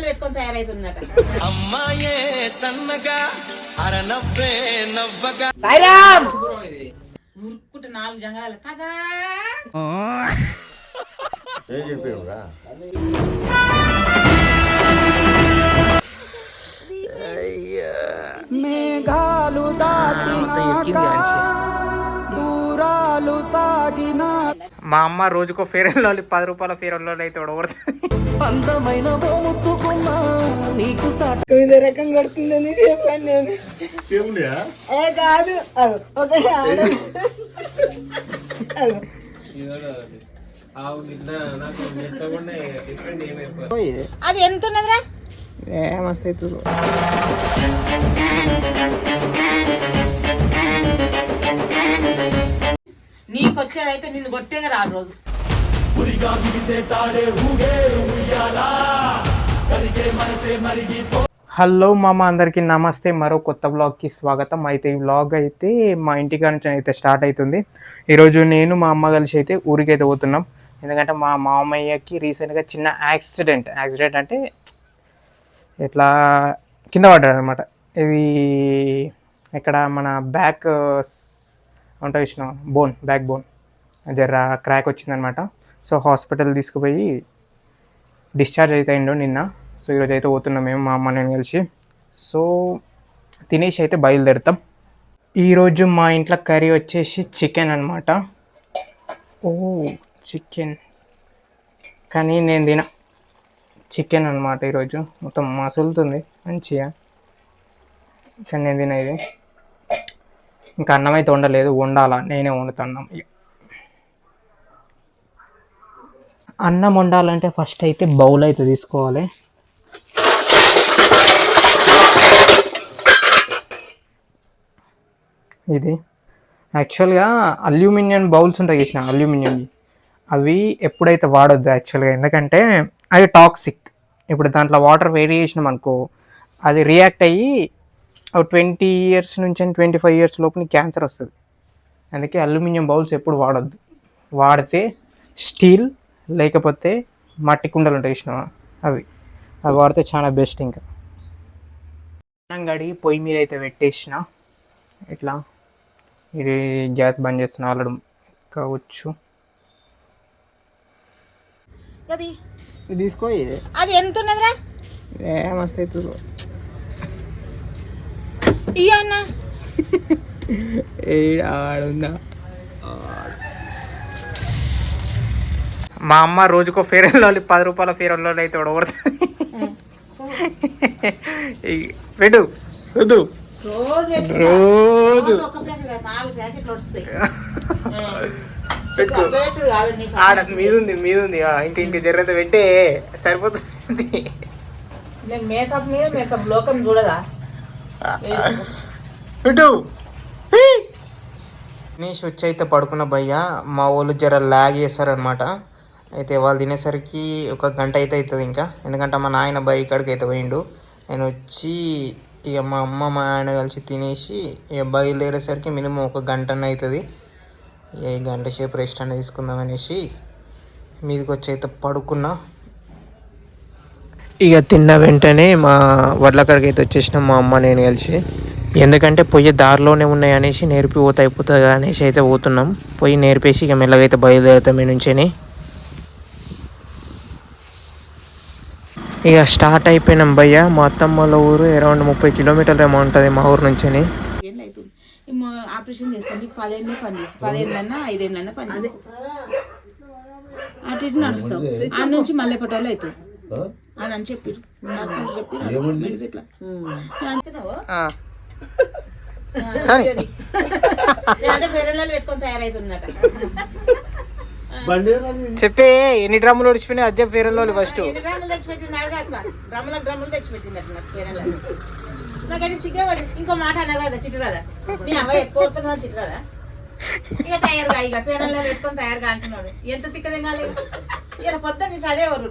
పెట్టుకొని తయారైతుందట అమ్మాయే సన్నగా అరనవ్వే నవ్వగా ఉరుక్కుంటే 4 జంగాల కదా ఏం చెప్పావురా మేఘాలు దాటినాక దూరాలు సాగిన మా అమ్మ రోజుకో ఫేర్ అండ్ లవ్లీ 10 రూపాయల ఫేర్ అండ్ లవ్లీ అయితే ఉడగొడుతుంది. అందమైన ముత్తుకున్నా నీకు వివిధ రకం కొడుతుందని చెప్పాను నేను. ఏముండయా కాదు ఒకటి అది ఎంత ఉన్నదిరా మస్తు అవుతుంది. నీకు వచ్చేదైతే నిన్ను కొట్టేది రా రోజు. హలో మామ, అందరికీ నమస్తే. మరో కొత్త బ్లాగ్కి స్వాగతం. అయితే ఈ బ్లాగ్ అయితే మా ఇంటికి నుంచి అయితే స్టార్ట్ అవుతుంది. ఈరోజు నేను మా అమ్మ కలిసి అయితే ఊరికైతే పోతున్నాం. ఎందుకంటే మా మామయ్యకి రీసెంట్గా చిన్న యాక్సిడెంట్ అంటే ఇట్లా కింద పడ్డాడు అనమాట. ఇది ఇక్కడ మన బ్యాక్ ఉంటుంది ఇచ్చిన బ్యాక్ బోన్ జర క్రాక్ వచ్చిందనమాట. సో హాస్పిటల్ తీసుకుపోయి డిశ్చార్జ్ అయితే అయిండు నిన్న. సో ఈరోజు అయితే పోతున్నాం మేము, మా అమ్మ నేను కలిసి. సో తినేసి అయితే బయలుదేరుతాం. ఈరోజు మా ఇంట్లో కర్రీ వచ్చేసి చికెన్ అనమాట. చికెన్ కానీ నేను తిన చికెన్ అనమాట. ఈరోజు మొత్తం మసులుతుంది మంచిగా, కానీ నేను తిన. ఇది ఇంకా అన్నం అయితే వండలేదు, వండాలా, నేనే వండుతాను. అన్నం వండాలంటే ఫస్ట్ అయితే బౌల్ అయితే తీసుకోవాలి. ఇది యాక్చువల్గా అల్యూమినియం బౌల్స్ ఉంటాయి చేసిన అల్యూమినియం, అవి ఎప్పుడైతే వాడొద్దు యాక్చువల్గా. ఎందుకంటే అవి టాక్సిక్. ఇప్పుడు దాంట్లో వాటర్ వేడి చేసినాం అనుకో, అది రియాక్ట్ అయ్యి 20 years నుంచి 25 years లోపు క్యాన్సర్ వస్తుంది. అందుకే అల్యూమినియం బౌల్స్ ఎప్పుడు వాడొద్దు. వాడితే స్టీల్ లేకపోతే మట్టి కుండలు ఉంటాయి చూసినావా, అవి వాడితే చాలా బెస్ట్. ఇంకా అన్నం కడిగి పొయ్యి మీద అయితే పెట్టేసిన. ఇట్లా ఇది గ్యాస్ బంద్ చేస్తున్నా ఆల్రెడీ కావచ్చు. అది ఇది తీసుకో. అది ఎంత ఉన్నదిరా మస్తు అవుతుంది. ఇయ్య అన్న ఆడుందా. మా అమ్మ రోజుకో ఫేర్ అండ్ లవ్లీ 10 రూపాయల ఫేర్ అండ్ లవ్లీ అయితే ఉడగొడుతుంది. పెట్టు వద్దు రోజు పెట్టు. ఆడ మీద ఉంది ఇంక జర్రత పెట్టే సరిపోతుంది. మేకప్ మీద మేకప్ లోకం చూడదా పెట్టు. తినేసి వచ్చి అయితే పడుకున్న భయ్య. మా వాళ్ళు జర లాగ్ చేస్తారనమాట. అయితే వాళ్ళు తినేసరికి 1 గంట అయితే అవుతుంది ఇంకా. ఎందుకంటే మా నాయన బైక్ కాడికి అయితే పోయిండు. ఆయన వచ్చి ఇక మా అమ్మ మా ఆయన కలిసి తినేసి ఇక బయలుదేరేసరికి మినిమం 1 గంట అవుతుంది. ఈ గంట సేపు రెస్ట్ అనేది తీసుకుందాం అనేసి మీదకి వచ్చి అయితే పడుకున్నా. ఇక తిన్న వెంటనే మా వడ్లకాడికి అయితే వచ్చేసినాం మా అమ్మ నేను కలిసి. ఎందుకంటే పొయ్యి దారిలోనే ఉన్నాయి అనేసి నేర్పి అయిపోతుంది అనేసి అయితే పోతున్నాం. పొయ్యి నేర్పేసి ఇక మెల్లగా అయితే బయలుదేరుతాం మీ నుంచే. ఇక స్టార్ట్ అయిపోయినాం భయ్య. మా అత్తమ్మల ఊరు అరౌండ్ 30 kilometers ఏమో ఉంటుంది మా ఊరు నుంచి. ఆపరేషన్ చేస్తాను నీకు 10 ఏళ్ళే పని చేస్తాను, 10 ఏళ్ళన్నా 5 ఏళ్ళన్నా పని చేస్తాను. అటు ఇటు నడుస్తావు. ఆ నుంచి మళ్ళీ పటాలు అవుతావు అని చెప్పారు. ఇట్లా అంటే పేరెళ్ళు పెట్టుకొని తయారైతుందట. చెప్పే ఎన్ని డ్రమ్ములు ఒడిచిపోయినాయి అదే పేరెళ్ళు ఫస్ట్. ఎన్ని డ్రమ్ములు తెచ్చిపెట్టినాడు కదా, డ్రమ్ములు తెచ్చిపెట్టినట్టు నాకు పేరెళ్ళు. నాకైతే సిగ్గేవాడు. ఇంకో మాట అన్నా కదా, తిట్టురాదా నీ అబ్బాయి ఎక్కువ వస్తున్నా తిట్టురాదా. ఇక తయారుగా ఇక పేరెళ్ళు పెట్టుకొని తయారుగా అంటున్నాడు. ఎంత తిక్క తినాలి ఇలా పొద్దున్న చదివేవారు.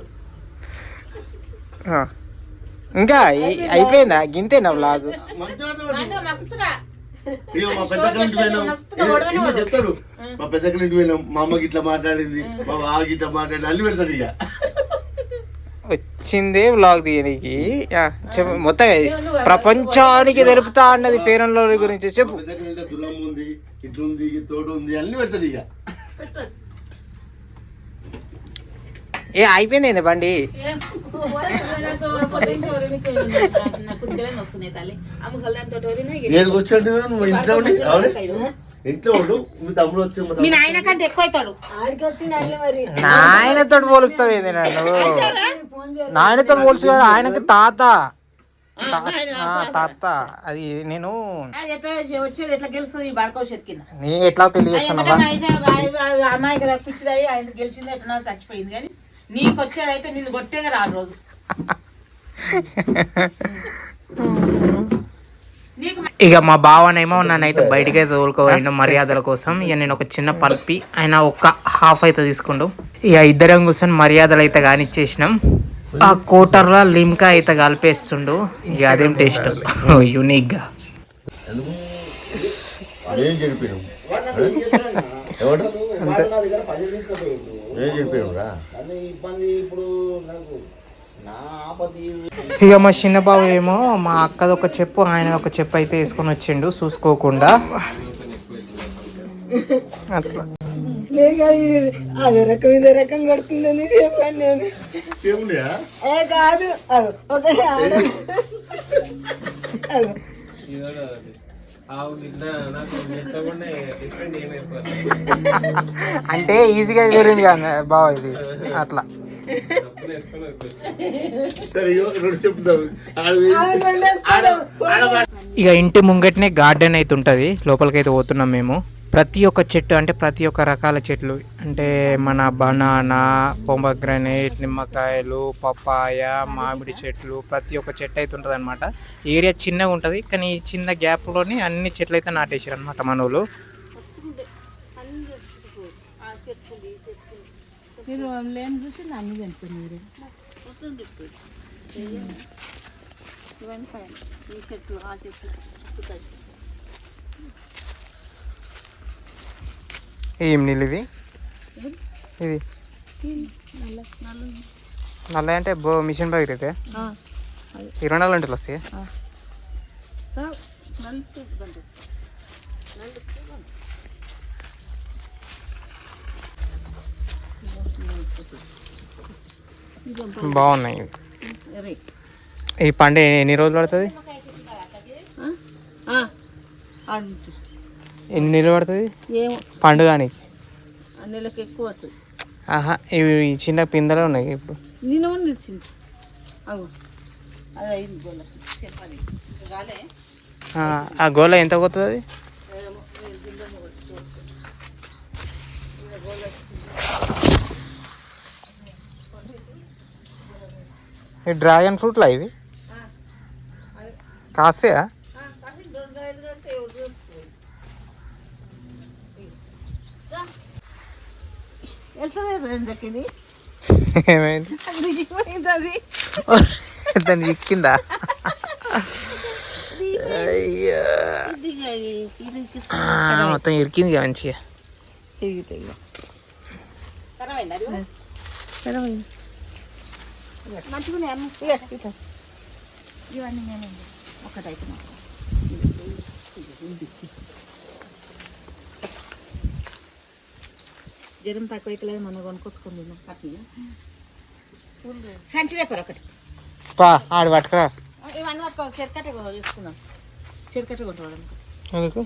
ఇంకా అయిపోయిందా గింతేనా బ్లాగ్? మస్తుగా చెప్తాడు. మా పెద్దకి ఇంటికి పోయినాం, మా అమ్మకి ఇట్లా మాట్లాడింది, మా బావకి ఇట్లా మాట్లాడింది అన్ని పెడతాడు. ఇక వచ్చిందే వ్లాగ్ తీయడానికి మొత్తం ప్రపంచానికి తెలుపుతా అన్నది ఫెయిర్ అండ్ లవ్లీ గురించి చెప్పు. దురం ఉంది, ఇట్లుంది, తోడు ఉంది, అన్ని పెడతాడు ఇక. ఏ అయిపోయింది బండి. నేను వచ్చాడు నువ్వు ఇంట్లో ఉండి ఇంట్లో ఉండు. మీ తమ్ముడు వచ్చి మీ నాయన కంటే ఎక్కువ అవుతాడు. ఆడికి వచ్చింది అట్లే మరి నాయనతో పోలుస్తావు ఏంది నన్ను? నాయనతో పోల్చు కదా, ఆయనకి తాత తాత. అది నేను వచ్చేది ఎట్లా గెలుస్తుంది ఈ బాడకో కింద. నీ ఎట్లా పెళ్లి చేసుకున్నావా? అమ్మాయి కదా పిచ్చిదాయి, ఆయన గెలిచింది ఎట్లా చచ్చిపోయింది. కానీ నీకు వచ్చేది అయితే నిన్ను కొట్టేది రాదు రోజు. ఇక మా బావనేమో నన్నైతే బయటికి అయితే తోలుకోవాలండి మర్యాదల కోసం. ఇక నేను ఒక చిన్న పల్పి ఆయన ఒక్క హాఫ్ అయితే తీసుకుంటాం. ఇక ఇద్దరం కూర్చొని మర్యాదలు అయితే కానిచ్చేసినాం. ఆ కోటర్లో లిమ్కా అయితే కలిపేస్తుండు. ఇక అదేం టేస్ట్ యూనిక్గా. ఏం చెప్పాను ఎవడు ఏం చెప్పాను రా. ఇక మా చిన్న బాబు ఏమో మా అక్కది ఒక చెప్పు ఆయన ఒక చెప్పు అయితే వేసుకొని వచ్చిండు చూసుకోకుండా. అట్లా అదే రకం ఇదే రకం కొడుతుందని చెప్పాను నేను. ఏముండయా ఏ కాదు ఒకటే ఆడ అంటే ఈజీగా జరిగింది కదా బావ ఇది అట్లా. ఇక ఇంటి ముంగట్నే గార్డెన్ అయితే ఉంటుంది. లోపలికైతే పోతున్నాం మేము. ప్రతి ఒక్క చెట్టు అంటే ప్రతి ఒక్క రకాల చెట్లు అంటే మన బనానా, పొమగ్రనేట్, నిమ్మకాయలు, పపాయ, మామిడి చెట్లు ప్రతి ఒక్క చెట్టు అయితే ఉంటుంది అనమాట. ఏరియా చిన్నగా ఉంటుంది కానీ ఈ చిన్న గ్యాప్లోనే అన్ని చెట్లు అయితే నాటేసారు అనమాట మన వాళ్ళు. ఏం నీళ్ళు ఇవి? ఇది నల్ల అంటే మిషన్ బ్యాగ్ అయితే 24 గంటలు వస్తాయి. బాగున్నాయి. ఈ పండు ఎన్ని రోజులు పడుతుంది? ఎన్ని నెలలు పడుతుంది పండు కానీ? నెలకు ఎక్కువ పడుతుంది. ఆహా ఇవి చిన్న పిందెలు ఉన్నాయి ఇప్పుడు. నిన్న నిలిచింది ఆ గోళ ఎంత పోతుంది అది? ఈ డ్రాగన్ ఫ్రూట్లా ఇవి కాస్తాయా? ఏమైంది? దాన్ని ఎక్కిందా? మొత్తం ఇరికింది మంచిగా. ఇవన్నీ నేను ఒకటైతే జ్వరం తక్కువ అయితే మనం కొనుక్కొచ్చుకుంది సంచి తెప్పారు ఒకటి. ఆడు పట్టుకురా. ఇవన్నీ పట్టుకో. చెరకట్ట తీసుకున్నాం. చెరకట్ట కొట్టుకోవడం ఎందుకు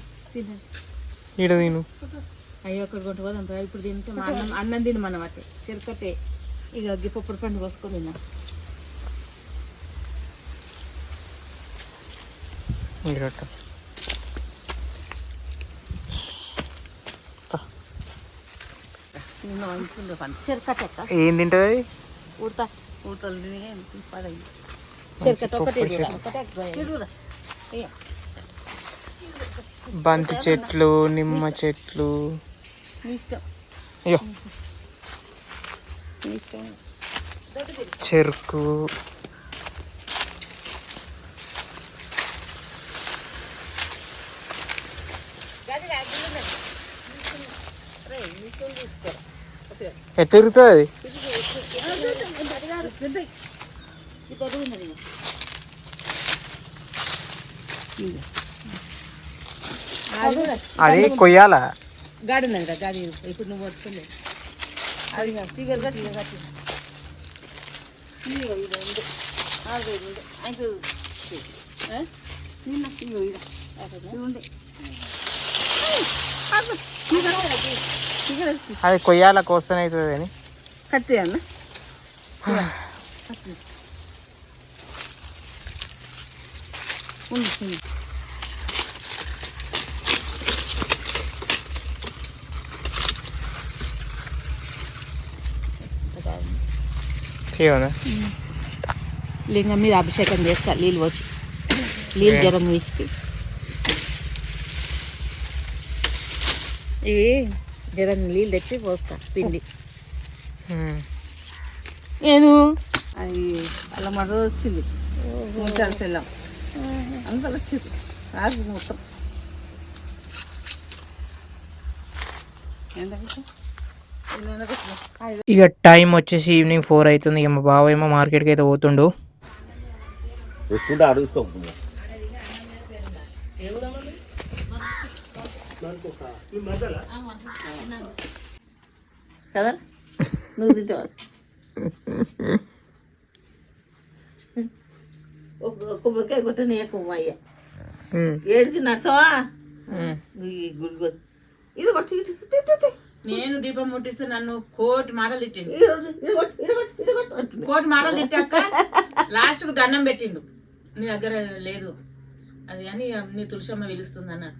ఈడ తిను. అయ్యో ఒకటి కొట్టుకోదాం. ఇప్పుడు తింటే మా అన్నం తిని మనం అట్టే చెరకట్టే. ఇక గిప్పప్పుడు పండు కోసుకొని తిన్నాం. ఏం తింటుంది? బంతి చెట్లు, నిమ్మ చెట్లు, చెరుకు, ఎట్లా తిరుగుతుంది అది? పెద్ద ఈ పెద్ద ఉన్నది అది కొయ్యాల గాడి ఉన్నది రా గాడి ఇప్పుడు నువ్వు పట్టుకోలే అది ఫిగర్ గట్టి గట్టి ఇదిగో ఇది ఉంది 4 ఉంది అయితే నిన్న ఇదిగో ఇది ఉంది అది కొయ్యాల కోస్తేనే అవుతుంది అని కత్తి అన్న ఉంది లింగం మీద అభిషేకం చేస్తా నీళ్ళు పోసి నీళ్ళు జ్వరం వేసి ఇవి జ్వరం నీళ్ళు తెచ్చి పోస్తా పిండి నేను అది అలా మడ వచ్చింది ముచ్చాలి పిల్లం అంత వచ్చింది రాదు మొత్తం ఇక టైం వచ్చేసి ఈవినింగ్ 4 అవుతుంది. ఇక మా బావ ఏమో మార్కెట్కి అయితే పోతుండు. ఎక్కుంటే అడుగుకోకుండా కదా నువ్వు తింటావు కొబ్బరికాయ కొట్టని అయ్య ఏడికి నడతావా గుడి ఇది వచ్చి నేను దీపం ముట్టిస్తే నన్ను కోటి మాటలు తిట్టిండు కోటి మాటలు తిట్టాక లాస్ట్ కు దండం పెట్టిండు నీ దగ్గర లేదు అది అని నీ తులసమ్మ పిలుస్తుంది అన్నాడు.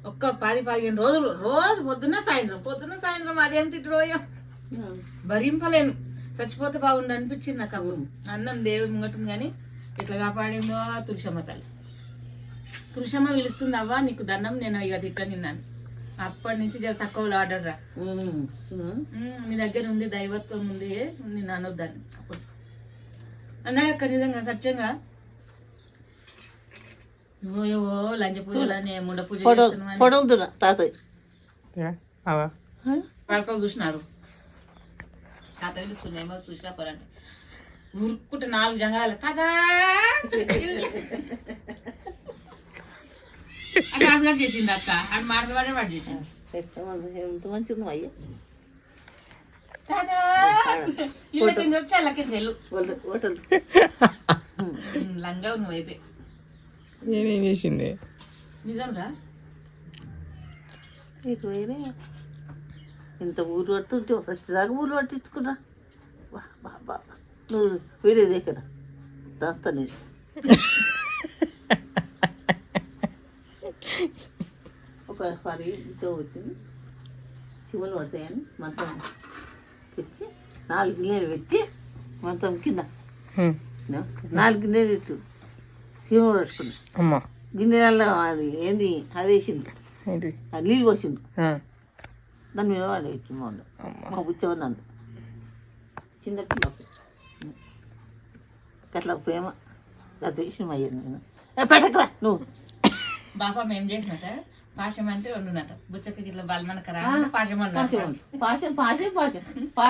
ఒక్క 10-15 రోజులు రోజు పొద్దున్న సాయంత్రం అదేం తిట్టుడోయం భరింపలేను. చచ్చిపోతే బాగుండు అనిపించింది నాకు అప్పుడు. అన్నం దేవుడి ముంగటుంది కానీ ఇట్లా కాపాడిందో తులసమ్మ తల్లి. తులసమ్మ పిలుస్తుంది అవ్వ నీకు దండం నేను ఇక తిట్ట నిన్నాను. అప్పటి నుంచి జర తక్కువ ఆర్డర్ రా నీ దగ్గర ఉంది దైవత్వం ఉంది నేను అనొద్దాన్ని అప్పుడు అన్నాడు అక్క. నిజంగా సత్యంగా ఏవో లంచ పూజలు అని ముండ పూజ వాళ్ళతో చూసినారు తాత పిలుస్తున్నాయేమో చూసినా పోరండి ఉరుక్కుంటే 4 జంగాలు తాత అది రాజుగారు చేసింది అక్క అది మాట్లాడే వాడు చేసింది ఎంత మంచిగా అయ్యా ఇళ్ళకింద వచ్చి అల్లకింద చెల్లు లంగా నువ్వైతే నేనేం చేసింది నిజం రా ఇటు పోయినా ఇంత ఊరు పడుతుంటే వచ్చేదాకా ఊరు పట్టించుకున్నా బా బా బా నువ్వు వీడియో దగ్గర దాస్తా నేను ఒక 10 ఇంట్లో వచ్చింది శివులు పడతాయని మంత్రం తెచ్చి 4 గిన్నెలు పెట్టి మంత్రం కింద 4 గిన్నెలు పెట్టు శివుడు పట్టుకున్నా గిన్నెలలో అది ఏంది అది వేసింది అది నీళ్ళు పోసిండు దాని మీద వాడు పెట్టి మా బుచ్చవన్నాను చిన్న పిల్లలకు అట్లా ప్రేమ అది తెలిసిన అయ్యాను నేను పెట్టకరా నువ్వు బాపా మేము చేసినట్ట పాశం అంటే వండునట బుచ్చకి ఇట్లా బలమనక పాశం పాశం పాశం పాశం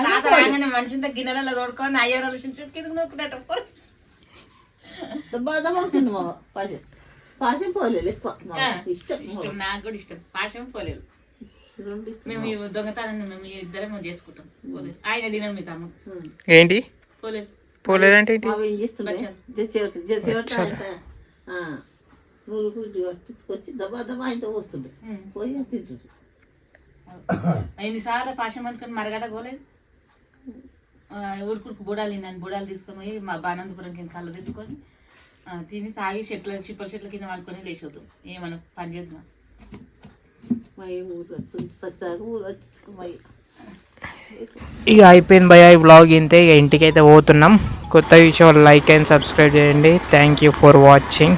రాగానే మనిషింత గిన్నెలలో తోడుకొని అయ్యారు కిందకు నొక్కునట్ట బాధ పడుతుంది మా పాశం పాశం పోలేదు ఎక్కువ ఇష్టం నాకు కూడా ఇష్టం పాశం పోలేదు మేము దొంగతనాన్ని మేము ఇద్దరం చేసుకుంటాం పోలేదు ఆయన తినడం మీ తమ్ముడు ఏంటి పోలేదు పోలేదంటే ఏం చేస్తున్నాయి పట్టించుకొచ్చి దబా దబా ఆయనతో వస్తుండే పోయి తింటుండే ఎన్నిసార్లు పాశం అనుకుని మరగడ పోలేదు ఉడుకుడుకు బుడాలు తిన్నాను బుడాలు తీసుకొని పోయి మా బానందపురం కింద కళ్ళు తెచ్చుకొని తిని తాగి చిప్పల చెట్ల కింద వాడుకొని లేచొద్దాం ఏమన్నా పని చేద్దాం ఇక అయిపోయింది భయ ఈ వ్లాగ్ ఇంతే. ఇక ఇంటికైతే పోతున్నాం. కొత్త విషయాలు లైక్ అండ్ సబ్స్క్రైబ్ చేయండి. Thank you for watching.